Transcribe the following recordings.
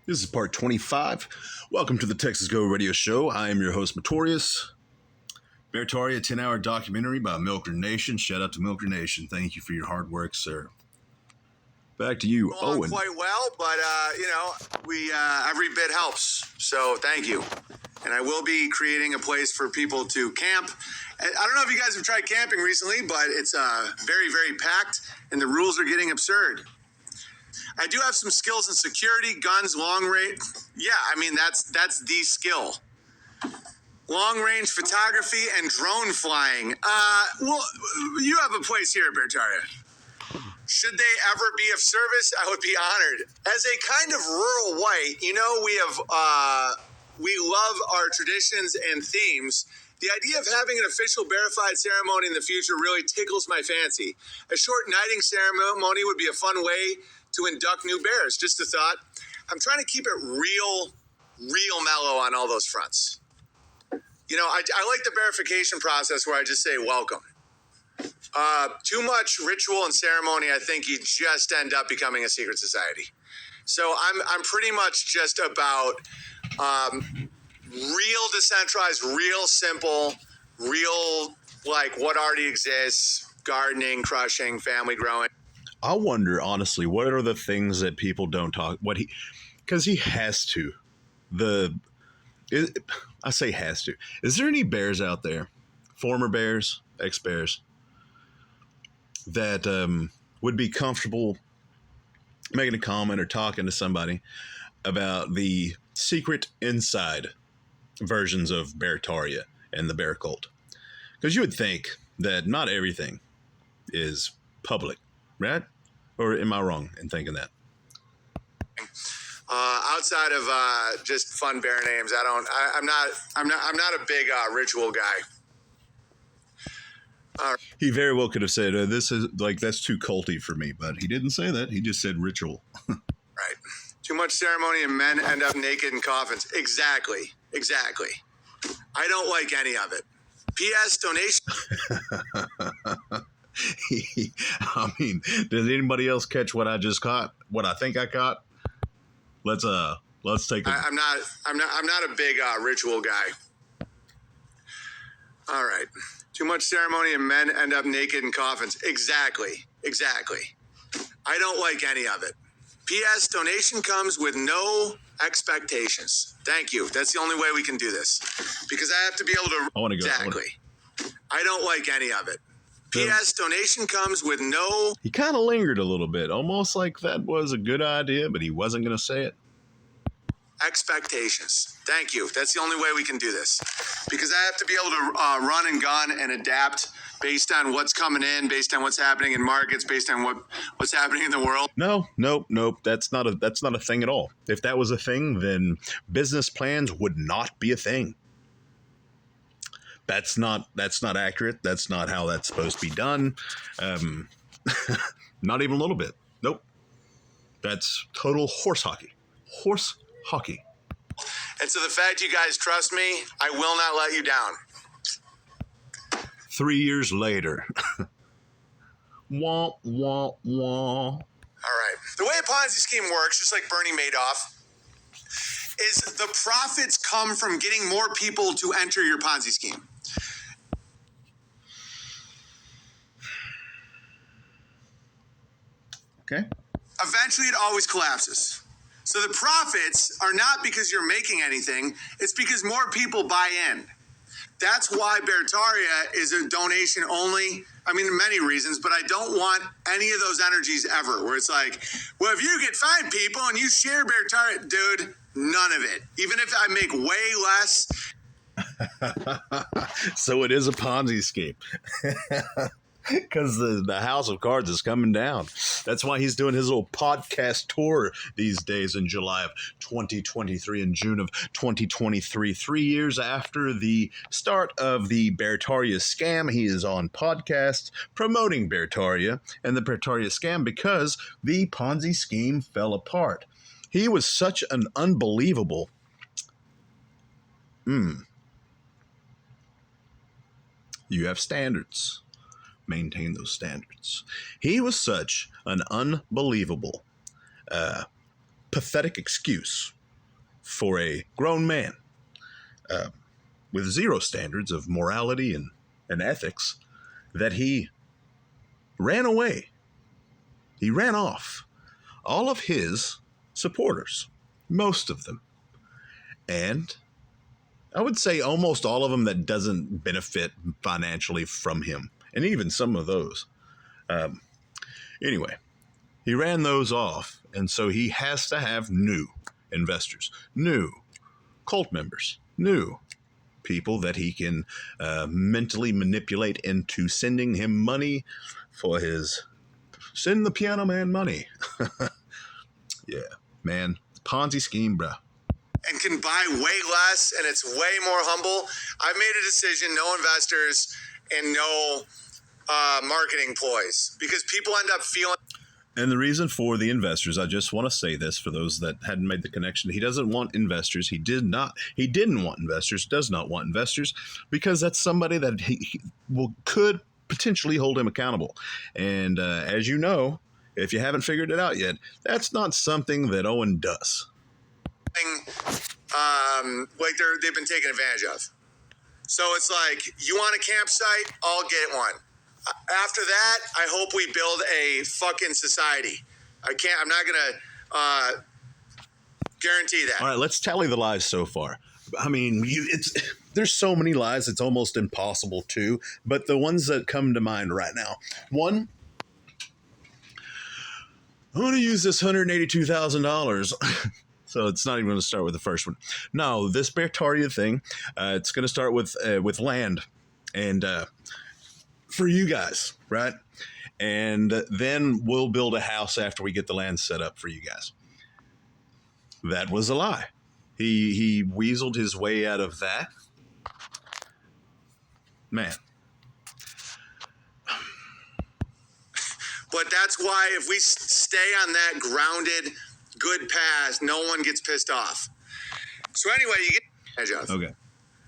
This is part 25. Welcome to the Texas Go Radio Show. I am your host, Notorious. Bertaria, a 10-hour documentary by Milker Nation. Shout out to Milker Nation. Thank you for your hard work, sir. Back to you, Owen. Quite well, but every bit helps. So thank you. And I will be creating a place for people to camp. I don't know if you guys have tried camping recently, but it's very, very packed, and the rules are getting absurd. I do have some skills in security, guns, long range. Yeah, I mean, that's the skill. Long range photography and drone flying. Well, you have a place here, Bertaria. Should they ever be of service, I would be honored. As a kind of rural white, we love our traditions and themes. The idea of having an official verified ceremony in the future really tickles my fancy. A short knighting ceremony would be a fun way to induct new bears. Just a thought. I'm trying to keep it real mellow on all those fronts. I like the verification process where I just say welcome. Too much ritual and ceremony, I think you just end up becoming a secret society. So I'm pretty much just about real decentralized, real simple, real like what already exists, gardening, crushing, family growing. I wonder, honestly, what are the things that people don't talk, because he has to. I say has to. Is there any bears out there, former bears, ex-bears, that would be comfortable making a comment or talking to somebody about the secret inside versions of Bertaria and the bear cult? Because you would think that not everything is public, right? Or am I wrong in thinking that? Outside of just fun bear names, I'm not a big ritual guy. He very well could have said, this is like, that's too culty for me, but he didn't say that. He just said ritual. Right. Too much ceremony and men end up naked in coffins. Exactly. I don't like any of it. P.S. Donation. I mean, did anybody else catch what I just caught? What I think I caught? Let's take a... I'm not a big ritual guy. All right. Too much ceremony and men end up naked in coffins. Exactly. I don't like any of it. P.S. Donation comes with no expectations. Thank you. That's the only way we can do this. Because I have to be able to... I want to go. Exactly. I don't like any of it. P.S. Donation comes with no... He kind of lingered a little bit, almost like that was a good idea, but he wasn't going to say it. Expectations. Thank you. That's the only way we can do this. Because I have to be able to run and gun and adapt based on what's coming in, based on what's happening in markets, based on what's happening in the world. Nope. That's not a thing at all. If that was a thing, then business plans would not be a thing. That's not accurate. That's not how that's supposed to be done. Not even a little bit. Nope. That's total horse hockey. And so the fact you guys trust me, I will not let you down. 3 years later. Wah, wah, wah. All right. The way a Ponzi scheme works, just like Bernie Madoff, is the profits come from getting more people to enter your Ponzi scheme. Okay. Eventually, it always collapses. So the profits are not because you're making anything. It's because more people buy in. That's why Bertaria is a donation only. I mean, many reasons, but I don't want any of those energies ever where it's like, well, if you get 5 people and you share Bertaria, dude, none of it. Even if I make way less. So it is a Ponzi scheme. Because the house of cards is coming down. That's why he's doing his little podcast tour these days in July of 2023 and June of 2023. 3 years after the start of the Bertaria scam, he is on podcasts promoting Bertaria and the Bertaria scam because the Ponzi scheme fell apart. He was such an unbelievable... You have standards. Maintain those standards. He was such an unbelievable pathetic excuse for a grown man with zero standards of morality and ethics that he ran away. He ran off all of his supporters, most of them. And I would say almost all of them that doesn't benefit financially from him. And even some of those. Anyway, he ran those off. And so he has to have new investors, new cult members, new people that he can mentally manipulate into sending him money for his send the piano man money. Yeah, man. Ponzi scheme, bruh. And can buy way less, and it's way more humble. I've made a decision, no investors and no marketing ploys, because people end up feeling. And the reason for the investors, I just want to say this for those that hadn't made the connection. He doesn't want investors. He didn't want investors, does not want investors, because that's somebody that he could potentially hold him accountable. And as you know, if you haven't figured it out yet, that's not something that Owen does. Like they've been taken advantage of. So it's like, you want a campsite? I'll get one. After that, I hope we build a fucking society. I'm not gonna guarantee that. All right, let's tally the lies so far. I mean, there's so many lies, it's almost impossible to. But the ones that come to mind right now. One, I'm going to use this $182,000. So it's not even going to start with the first one. No, this Bertaria thing, it's going to start with land. And for you guys, right? And then we'll build a house after we get the land set up for you guys. That was a lie. He weaseled his way out of that. Man. But that's why if we stay on that grounded, good path, no one gets pissed off. So anyway, you get edge of. Okay.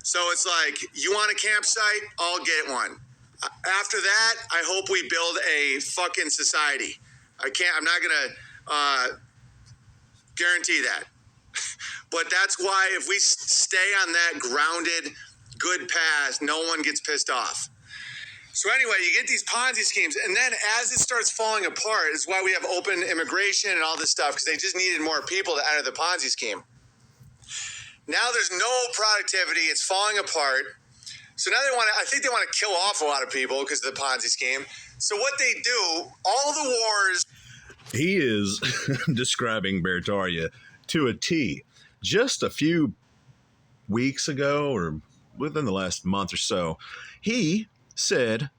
So it's like, you want a campsite? I'll get one. After that, I hope we build a fucking society. I'm not gonna guarantee that. But that's why if we stay on that grounded, good path, no one gets pissed off. So anyway, you get these Ponzi schemes, and then as it starts falling apart, is why we have open immigration and all this stuff, because they just needed more people to enter the Ponzi scheme. Now there's no productivity; it's falling apart. So now I think they want to kill off a lot of people because of the Ponzi scheme. So what they do, all of the wars. He is describing Bertaria to a T. Just a few weeks ago, or within the last month or so, he said,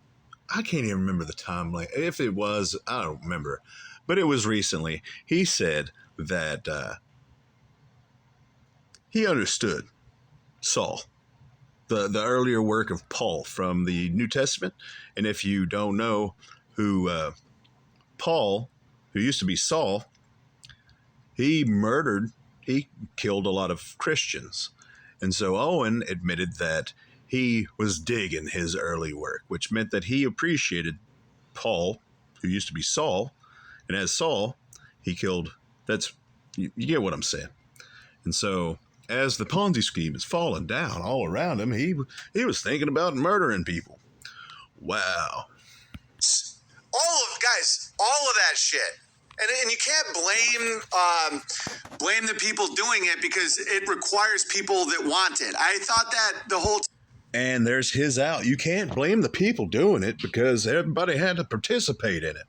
I can't even remember the timeline. If it was, I don't remember, but it was recently. He said that he understood Saul, the earlier work of Paul from the New Testament. And if you don't know who Paul, who used to be Saul, he killed a lot of Christians. And so Owen admitted that he was digging his early work, which meant that he appreciated Paul, who used to be Saul. And as Saul, he killed, you get what I'm saying. And so as the Ponzi scheme is falling down all around him, he was thinking about murdering people. Wow. All of that shit. And you can't blame the people doing it, because it requires people that want it. I thought that the whole And there's his out. You can't blame the people doing it because everybody had to participate in it.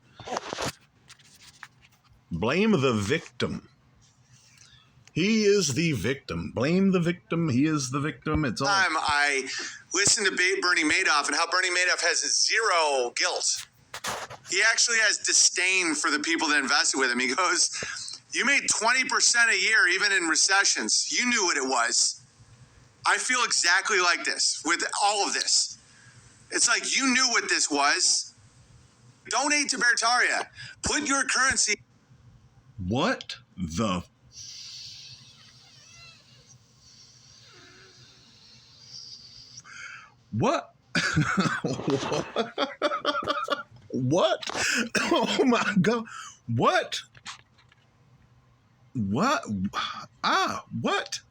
Blame the victim. He is the victim. Blame the victim. He is the victim. It's all. I listened to Bernie Madoff and how Bernie Madoff has zero guilt. He actually has disdain for the people that invested with him. He goes, you made 20% a year, even in recessions. You knew what it was. I feel exactly like this with all of this. It's like, you knew what this was. Donate to Bertaria. Put your currency. What the? What? What? Oh my God. What? What? What?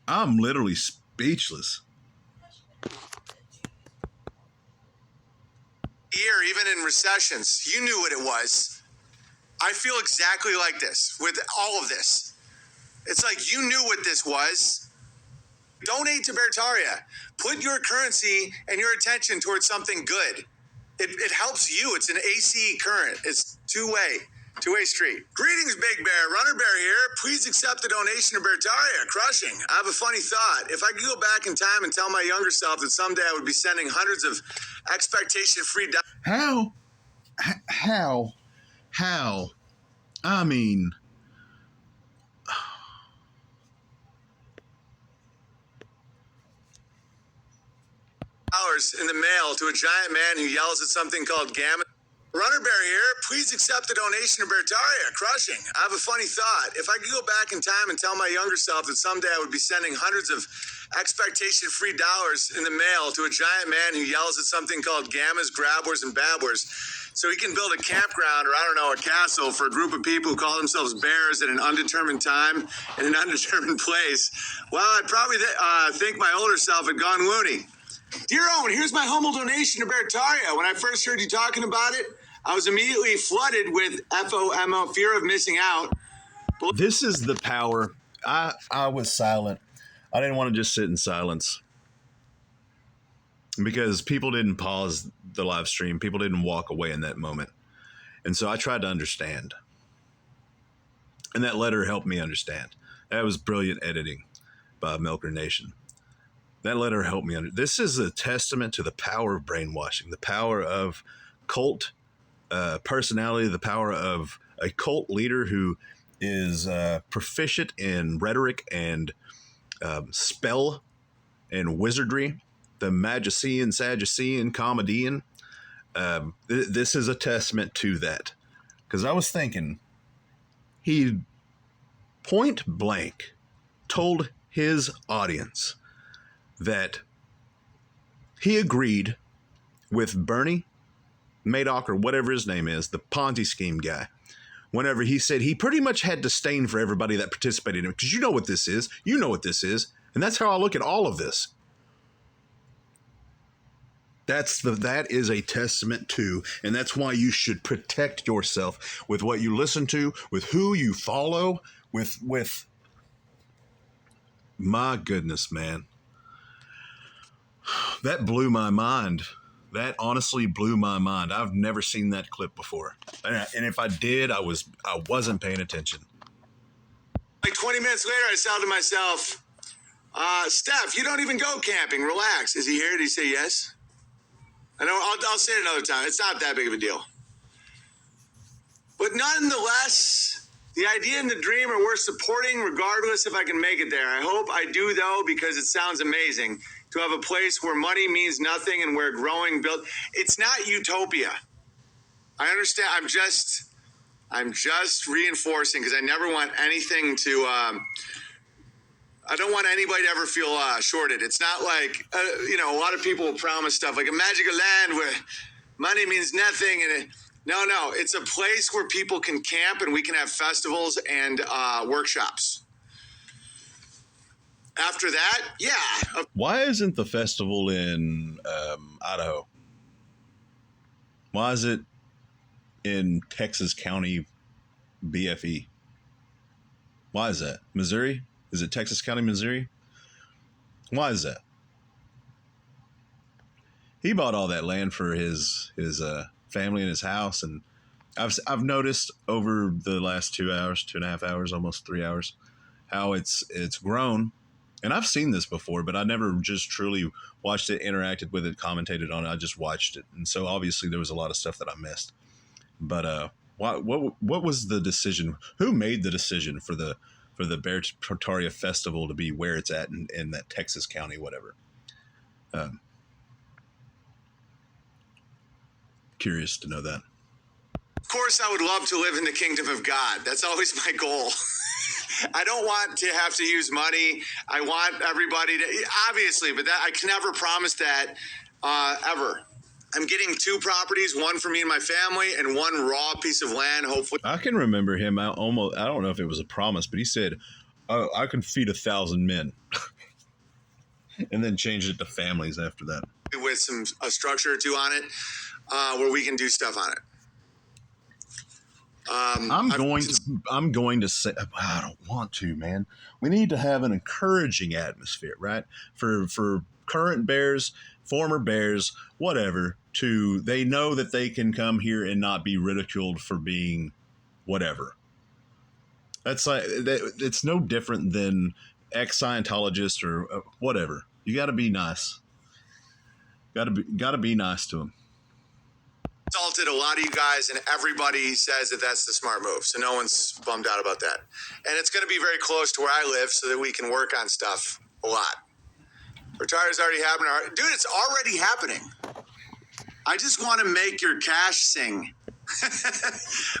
I'm literally speechless. Year, even in recessions, you knew what it was. I feel exactly like this with all of this. It's like you knew what this was. Donate to Bertaria. Put your currency and your attention towards something good. It helps you. It's an AC current. It's two-way street. Greetings, Big Bear. Runner Bear here. Please accept the donation to Bertaria. Crushing. I have a funny thought. If I could go back in time and tell my younger self that someday I would be sending hundreds of expectation-free How? How? I mean, dollars in the mail to a giant man who yells at something called gamma. Runner Bear here. Please accept the donation to Bertaria. Crushing. I have a funny thought. If I could go back in time and tell my younger self that someday I would be sending hundreds of expectation-free dollars in the mail to a giant man who yells at something called gammas, grabblers, and babblers, so he can build a campground or, I don't know, a castle for a group of people who call themselves bears at an undetermined time in an undetermined place, well, I'd probably think my older self had gone loony. Dear Owen, here's my humble donation to Bertaria. When I first heard you talking about it, I was immediately flooded with FOMO, fear of missing out. this is the power. I was silent. I didn't want to just sit in silence because people didn't pause the live stream. People didn't walk away in that moment. And so I tried to understand. And that letter helped me understand. That was brilliant editing by Milker Nation. That letter helped me This is a testament to the power of brainwashing, the power of cult personality, the power of a cult leader who is proficient in rhetoric and spell and wizardry, the Magicean, Sadducean, Comedian. This is a testament to that. Because I was thinking, he point blank told his audience that he agreed with Bernie Madoff, or whatever his name is, the Ponzi Scheme guy, whenever he said he pretty much had disdain for everybody that participated in it. Because you know what this is. You know what this is. And that's how I look at all of this. That is a testament to, and that's why you should protect yourself with what you listen to, with who you follow, with my goodness, man. That blew my mind. That honestly blew my mind. I've never seen that clip before. And if I did, I wasn't paying attention. Like 20 minutes later, I said to myself, Steph, you don't even go camping. Relax. Is he here? Did he say yes? I know. I'll say it another time. It's not that big of a deal. But nonetheless, the idea and the dream are worth supporting regardless if I can make it there. I hope I do, though, because it sounds amazing to have a place where money means nothing and where growing it's not utopia. I understand. I'm just reinforcing because I never want anything to, I don't want anybody to ever feel shorted. It's not like, a lot of people will promise stuff like a magical land where money means nothing. And no, it's a place where people can camp and we can have festivals and workshops. After that, yeah. Why isn't the festival in Idaho? Why is it in Texas County BFE? Why is that? Missouri? Is it Texas County, Missouri? Why is that? He bought all that land for his family and his house, and I've noticed over the last 2 hours, 2.5 hours, almost 3 hours, how it's grown. And I've seen this before, but I never just truly watched it, interacted with it, commentated on it. I just watched it, and so obviously there was a lot of stuff that I missed. But what was the decision? Who made the decision for the Bertaria Festival to be where it's at in that Texas County, whatever? Curious to know that. Of course, I would love to live in the kingdom of God. That's always my goal. I don't want to have to use money. I want everybody to, obviously, but that I can never promise that ever. I'm getting 2 properties, one for me and my family, and 1 raw piece of land. Hopefully, I can remember him. I don't know if it was a promise, but he said, "Oh, I can feed 1,000 men," and then changed it to families after that. with a structure or 2 on it, where we can do stuff on it. I'm going to say, I don't want to, man. We need to have an encouraging atmosphere, right? For current Bears, former Bears, whatever, they know that they can come here and not be ridiculed for being whatever. That's like it's no different than ex-Scientologists or whatever. You got to be nice. Got to be nice to them. Insulted a lot of you guys, and everybody says that that's the smart move. So no one's bummed out about that. And it's going to be very close to where I live so that we can work on stuff a lot. Retire's already happening. Dude, it's already happening. I just want to make your cash sing.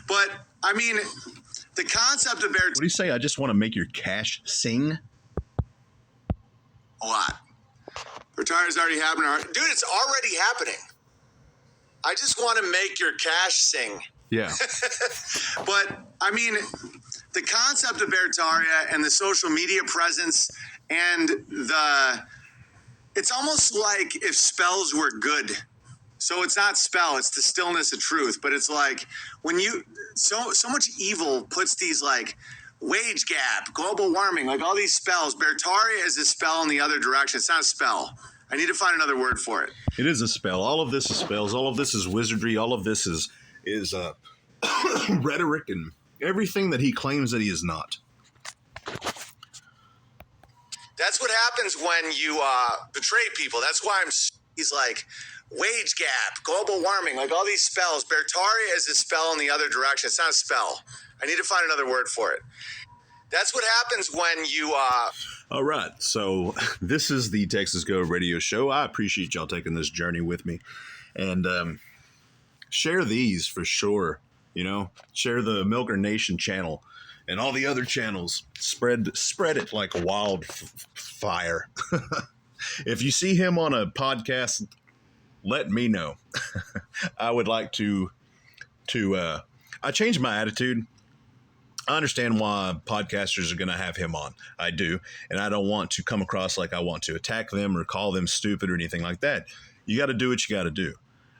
But, I mean, the concept of bear... What do you say? I just want to make your cash sing? A lot. Retire's already happening. Dude, it's already happening. I just want to make your cash sing. Yeah. But, I mean, the concept of Beartaria and the social media presence and it's almost like if spells were good. So it's not spell, it's the stillness of truth. But it's like when so much evil puts these like wage gap, global warming, like all these spells. Beartaria is a spell in the other direction. It's not a spell. I need to find another word for it. It is a spell. All of this is spells. All of this is wizardry. All of this is rhetoric and everything that he claims that he is not. That's what happens when you betray people. That's why he's like, wage gap, global warming, like all these spells. Beartaria is a spell in the other direction. It's not a spell. I need to find another word for it. That's what happens when you... All right, so this is the Texas Go Radio Show. I appreciate y'all taking this journey with me. And share these for sure. You know, share the Milker Nation channel and all the other channels. Spread it like a wildfire. If you see him on a podcast, let me know. I would like to I changed my attitude. I understand why podcasters are going to have him on. I do. And I don't want to come across like I want to attack them or call them stupid or anything like that. You got to do what you got to do.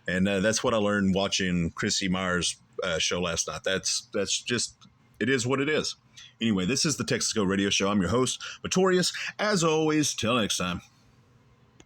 And that's what I learned watching Chrissy Meyer's show last night. That's just, it is what it is. Anyway, this is the Texas Go Radio Show. I'm your host, Notorious. As always, till next time.